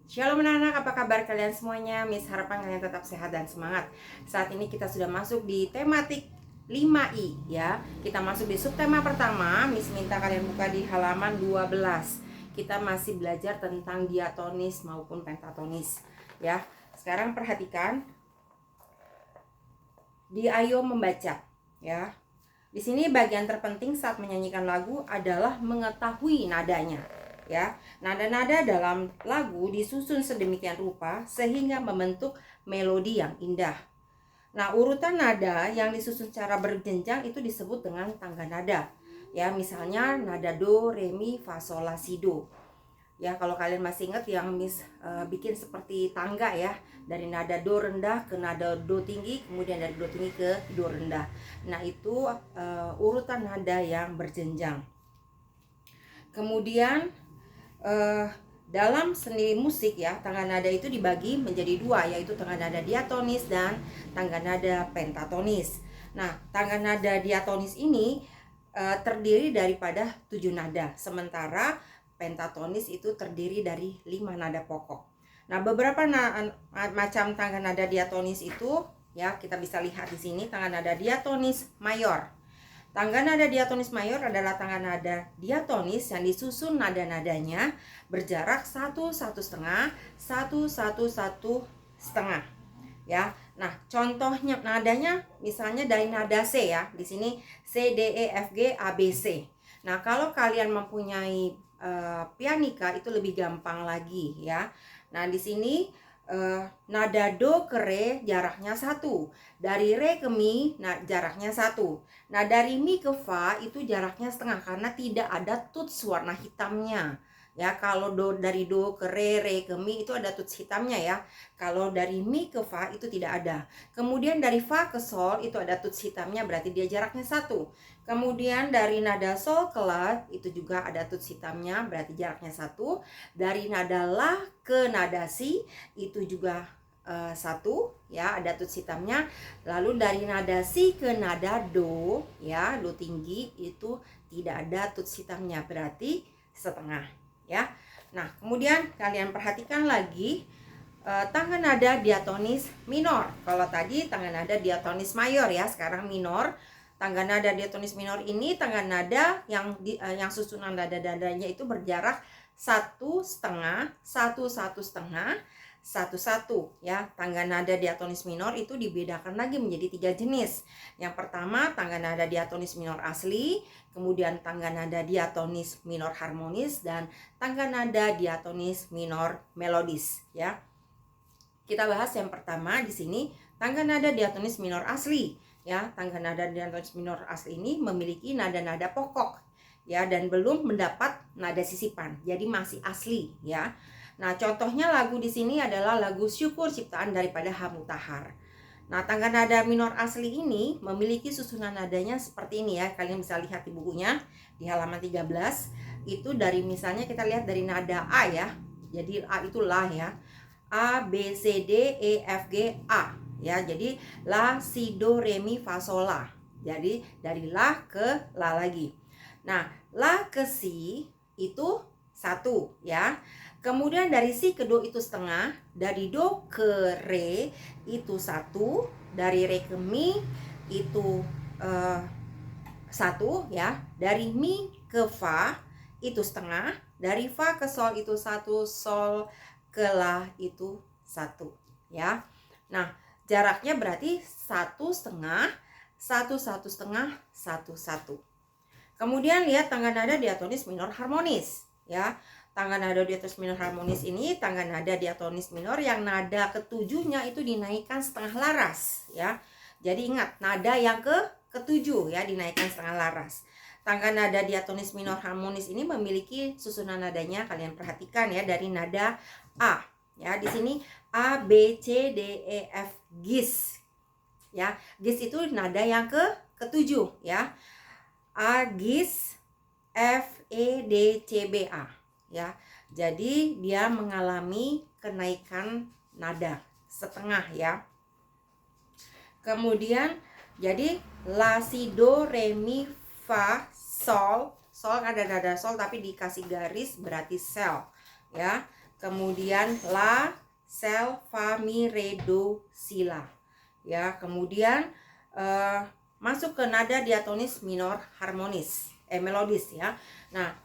Shalom anak-anak, apa kabar kalian semuanya? Miss harapan kalian tetap sehat dan semangat. Saat ini kita sudah masuk di tematik 5I ya. Kita masuk di subtema pertama. Miss minta kalian buka di halaman 12. Kita masih belajar tentang diatonis maupun pentatonis ya. Sekarang perhatikan di Ayo Membaca ya. Di sini bagian terpenting saat menyanyikan lagu adalah mengetahui nadanya. Ya, nada-nada dalam lagu disusun sedemikian rupa sehingga membentuk melodi yang indah. Nah, urutan nada yang disusun secara berjenjang itu disebut dengan tangga nada. Ya, misalnya nada do, re, mi, fa, sol, la, si, do. Ya, kalau kalian masih ingat yang Miss bikin seperti tangga ya, dari nada do rendah ke nada do tinggi, kemudian dari do tinggi ke do rendah. Nah, itu urutan nada yang berjenjang. Kemudian dalam seni musik ya, tangga nada itu dibagi menjadi dua, yaitu tangga nada diatonis dan tangga nada pentatonis. Nah, tangga nada diatonis ini terdiri daripada 7 nada, sementara pentatonis itu terdiri dari 5 nada pokok. Nah, beberapa macam tangga nada diatonis itu ya, kita bisa lihat di sini. Tangga nada diatonis mayor. Tangga nada diatonis mayor adalah tangga nada diatonis yang disusun nada-nadanya berjarak 1,1/2, 1,1,1/2 ya. Nah, contohnya nadanya misalnya dari nada C ya. Di sini C, D, E, F, G, A, B, C. Nah, kalau kalian mempunyai pianika itu lebih gampang lagi ya. Nah, di sini nada do ke re jaraknya 1, dari re ke mi jaraknya 1. Nah, dari mi ke fa itu jaraknya setengah karena tidak ada tuts warna hitamnya. Ya, kalau dari do ke re ke mi itu ada tuts hitamnya ya. Kalau dari mi ke fa itu tidak ada. Kemudian dari fa ke sol itu ada tuts hitamnya, berarti dia jaraknya 1. Kemudian dari nada sol ke la itu juga ada tuts hitamnya, berarti jaraknya 1. Dari nada la ke nada si itu juga 1 ya, ada tuts hitamnya. Lalu dari nada si ke nada do ya, do tinggi itu tidak ada tuts hitamnya, berarti setengah ya. Nah, kemudian kalian perhatikan lagi tangga nada diatonis minor. Kalau tadi tangga nada diatonis mayor ya, sekarang minor. Tangga nada diatonis minor ini tangga nada yang susunan nada-nadanya itu berjarak 1,5, 1,1/2, 1,1 ya. Tangga nada diatonis minor itu dibedakan lagi menjadi 3 jenis. Yang pertama tangga nada diatonis minor asli, kemudian tangga nada diatonis minor harmonis, dan tangga nada diatonis minor melodis ya. Kita bahas yang pertama di sini, tangga nada diatonis minor asli ya. Tangga nada diatonis minor asli ini memiliki nada-nada pokok ya, dan belum mendapat nada sisipan, jadi masih asli ya. Nah, contohnya lagu di sini adalah lagu Syukur ciptaan daripada H. Mutahar. Nah, tangga nada minor asli ini memiliki susunan nadanya seperti ini ya. Kalian bisa lihat di bukunya di halaman 13. Itu dari, misalnya kita lihat dari nada A ya. Jadi A itu la ya. A, B, C, D, E, F, G, A ya. Jadi la, si, do, re, mi, fa, sol, la. Jadi dari la ke la lagi. Nah, la ke si itu 1 ya. Kemudian dari si ke do itu setengah, dari do ke re itu 1, dari re ke mi itu 1 ya, dari mi ke fa itu setengah, dari fa ke sol itu 1, sol ke la itu 1 ya. Nah, jaraknya berarti 1,5, 1,1/2, 1,1. Kemudian lihat tangga nada diatonis minor harmonis ya. Tangga nada diatonis minor harmonis ini tangga nada diatonis minor yang nada ketujuhnya itu dinaikkan setengah laras ya. Jadi ingat, nada yang ketujuh ya dinaikkan setengah laras. Tangga nada diatonis minor harmonis ini memiliki susunan nadanya, kalian perhatikan ya, dari nada A ya. Di sini A, B, C, D, E, F, gis ya. Gis itu nada yang ketujuh ya. A, gis, F, E, D, C, B, A ya. Jadi dia mengalami kenaikan nada setengah ya. Kemudian jadi la, si, do, re, mi, fa, sol. Sol ada nada sol tapi dikasih garis berarti sel ya. kemudian la, sol, fa, mi, re, do, si, la. Ya, kemudian masuk ke nada diatonis minor harmonis, melodis ya. Nah,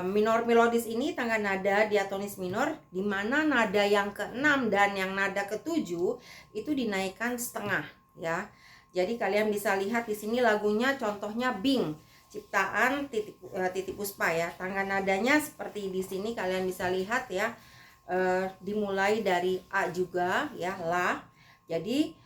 minor melodis ini tangga nada diatonis minor, di mana nada yang ke-6 dan yang nada ke-7 itu dinaikkan setengah ya. Jadi kalian bisa lihat di sini lagunya, contohnya Bing, ciptaan Titiek Puspa ya. Tangga nadanya seperti di sini kalian bisa lihat ya. Dimulai dari A juga ya, la. Jadi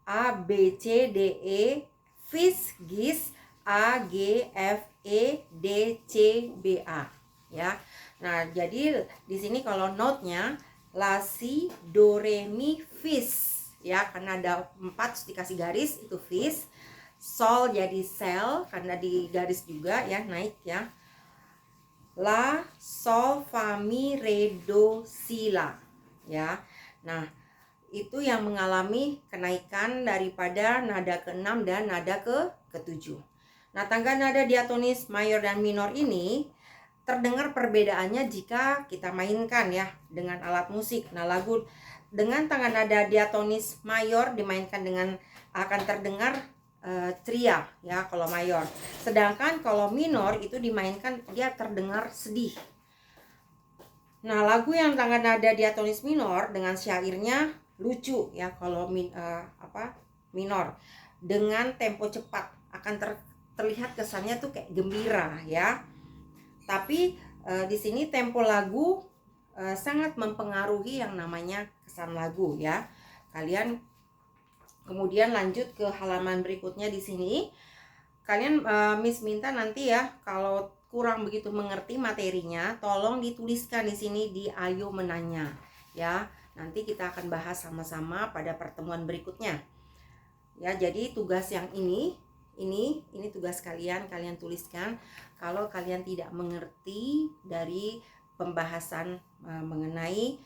A, B, C, D, E, Fis, Gis, A, G, F, E, D, C, B, A ya. Nah, jadi di sini kalau notnya la, si, do, re, mi, fis ya, karena ada 4 terus dikasih garis itu fis. Sol jadi sel karena di garis juga ya, naik ya. La, sol, fa, mi, re, do, si, la ya. Nah, itu yang mengalami kenaikan daripada nada ke-6 dan nada ke-7. Nah, tangga nada diatonis mayor dan minor ini terdengar perbedaannya jika kita mainkan ya dengan alat musik. Nah, lagu dengan tangga nada diatonis mayor dimainkan dengan akan terdengar ceria ya kalau mayor. Sedangkan kalau minor itu dimainkan dia terdengar sedih. Nah, lagu yang tangga nada diatonis minor dengan syairnya lucu ya kalau minor dengan tempo cepat akan terlihat kesannya tuh kayak gembira ya. Tapi di sini tempo lagu sangat mempengaruhi yang namanya kesan lagu ya. Kalian kemudian lanjut ke halaman berikutnya di sini. Kalian Miss minta nanti ya kalau kurang begitu mengerti materinya, tolong dituliskan di sini di Ayo Menanya ya. Nanti kita akan bahas sama-sama pada pertemuan berikutnya. Ya, jadi tugas yang ini tugas kalian tuliskan kalau kalian tidak mengerti dari pembahasan mengenai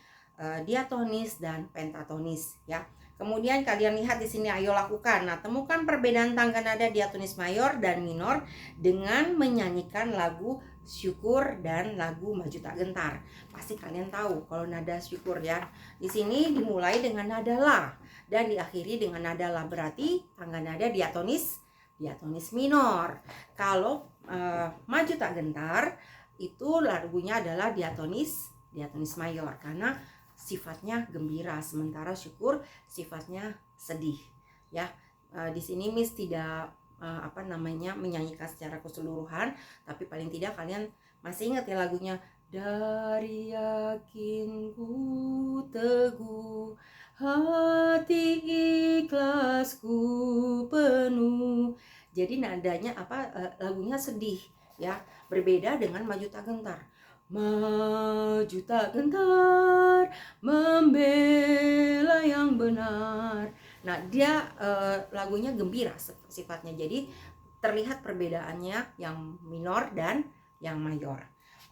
diatonis dan pentatonis ya. Kemudian kalian lihat di sini, ayo lakukan. Nah, temukan perbedaan tangga nada diatonis mayor dan minor dengan menyanyikan lagu syukur dan lagu maju tak gentar. Pasti kalian tahu kalau nada syukur ya. Di sini dimulai dengan nada la dan diakhiri dengan nada la, berarti tangga nada diatonis minor. Kalau maju tak gentar itu lagunya adalah diatonis mayor karena sifatnya gembira, sementara syukur sifatnya sedih ya. Di sini Miss tidak menyanyikan secara keseluruhan, tapi paling tidak kalian masih ingat ya lagunya, dari yakinku teguh hati ikhlasku penuh. Jadi nadanya lagunya sedih ya, berbeda dengan maju tak gentar. Maju tak gentar membela yang benar. Nah, dia lagunya gembira sifatnya. Jadi terlihat perbedaannya yang minor dan yang mayor.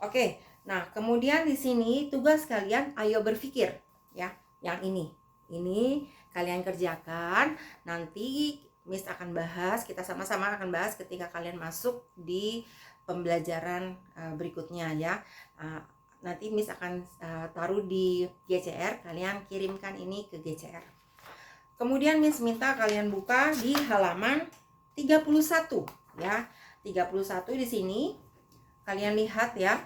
Oke. Nah, kemudian di sini tugas kalian ayo berpikir ya. Yang ini kalian kerjakan. Nanti Miss akan bahas, kita sama-sama akan bahas ketika kalian masuk di pembelajaran berikutnya ya. Nanti Miss akan taruh di GCR, kalian kirimkan ini ke GCR. Kemudian Miss minta kalian buka di halaman 31 ya. 31 di sini kalian lihat ya.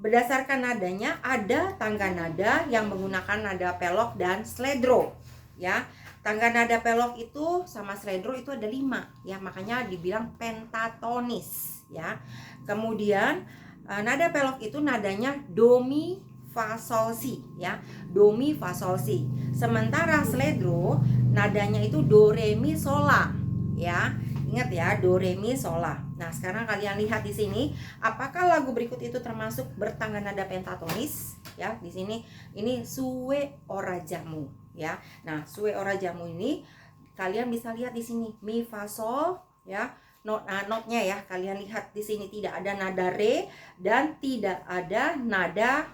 Berdasarkan nadanya ada tangga nada yang menggunakan nada pelok dan sledro ya. Tangga nada pelok itu sama sledro itu ada 5 ya, makanya dibilang pentatonis ya. Kemudian nada pelok itu nadanya do mi fa sol si ya, do mi fa sol si. Sementara sledro nadanya itu do re mi sol la ya. Ingat ya, do re mi sol la. Nah, sekarang kalian lihat di sini, apakah lagu berikut itu termasuk bertangga nada pentatonis ya? Di sini ini Suwe Ora Jamu ya. Nah, Suwe Ora Jamu ini kalian bisa lihat di sini mi fa sol ya. Notnya ya, kalian lihat di sini tidak ada nada re dan tidak ada nada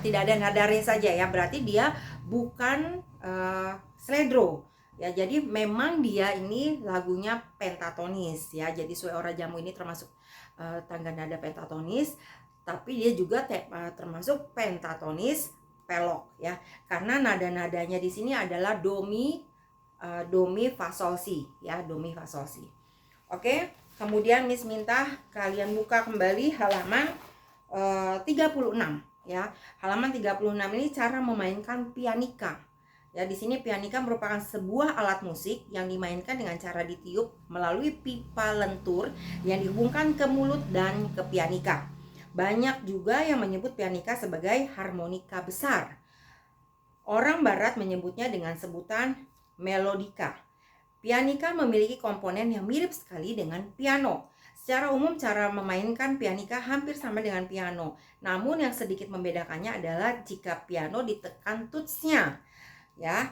tidak ada nada re saja ya. Berarti dia bukan sledro. Ya, jadi memang dia ini lagunya pentatonis ya. Jadi Suwe Ora Jamu ini termasuk tangga nada pentatonis, tapi dia juga termasuk pentatonis pelok ya. Karena nada-nadanya di sini adalah do mi fa sol si ya, do mi fa sol si. Oke, kemudian Miss minta kalian buka kembali halaman 36 ya. Halaman 36 ini cara memainkan pianika. Ya, di sini pianika merupakan sebuah alat musik yang dimainkan dengan cara ditiup melalui pipa lentur yang dihubungkan ke mulut dan ke pianika. Banyak juga yang menyebut pianika sebagai harmonika besar. Orang barat menyebutnya dengan sebutan melodika. Pianika memiliki komponen yang mirip sekali dengan piano. Secara umum cara memainkan pianika hampir sama dengan piano. Namun yang sedikit membedakannya adalah jika piano ditekan tutsnya, ya,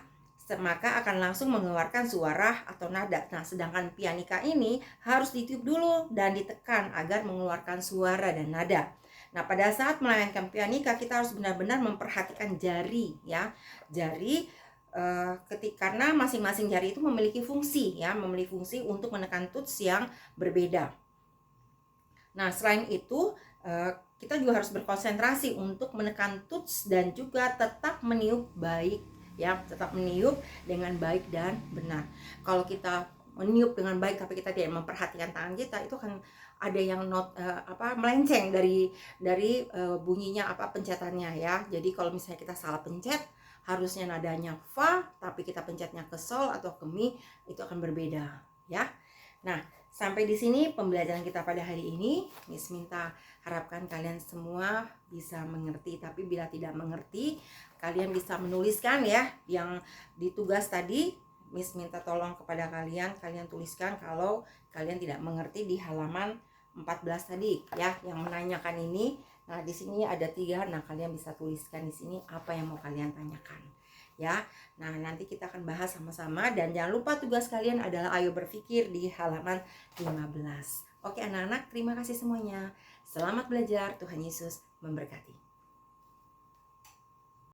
maka akan langsung mengeluarkan suara atau nada. Nah, sedangkan pianika ini harus ditiup dulu dan ditekan agar mengeluarkan suara dan nada. Nah, pada saat memainkan pianika kita harus benar-benar memperhatikan jari ya. Jari karena masing-masing jari itu memiliki fungsi ya, memiliki fungsi untuk menekan tuts yang berbeda. Nah, selain itu kita juga harus berkonsentrasi untuk menekan tuts dan juga tetap meniup baik ya, tetap meniup dengan baik dan benar. Kalau kita meniup dengan baik tapi kita tidak memperhatikan tangan kita, itu kan ada yang melenceng dari bunyinya pencetannya ya. Jadi kalau misalnya kita salah pencet, harusnya nadanya fa tapi kita pencetnya ke sol atau ke mi, itu akan berbeda ya. Nah, sampai di sini pembelajaran kita pada hari ini. Miss minta harapkan kalian semua bisa mengerti, tapi bila tidak mengerti kalian bisa menuliskan ya yang di tugas tadi. Miss minta tolong kepada kalian tuliskan kalau kalian tidak mengerti di halaman 14 tadi ya, yang menanyakan ini. Nah, di sini ada 3. Nah, kalian bisa tuliskan di sini apa yang mau kalian tanyakan ya. Nah, nanti kita akan bahas sama-sama, dan jangan lupa tugas kalian adalah ayo berpikir di halaman 15. Oke anak-anak, terima kasih semuanya. Selamat belajar, Tuhan Yesus memberkati.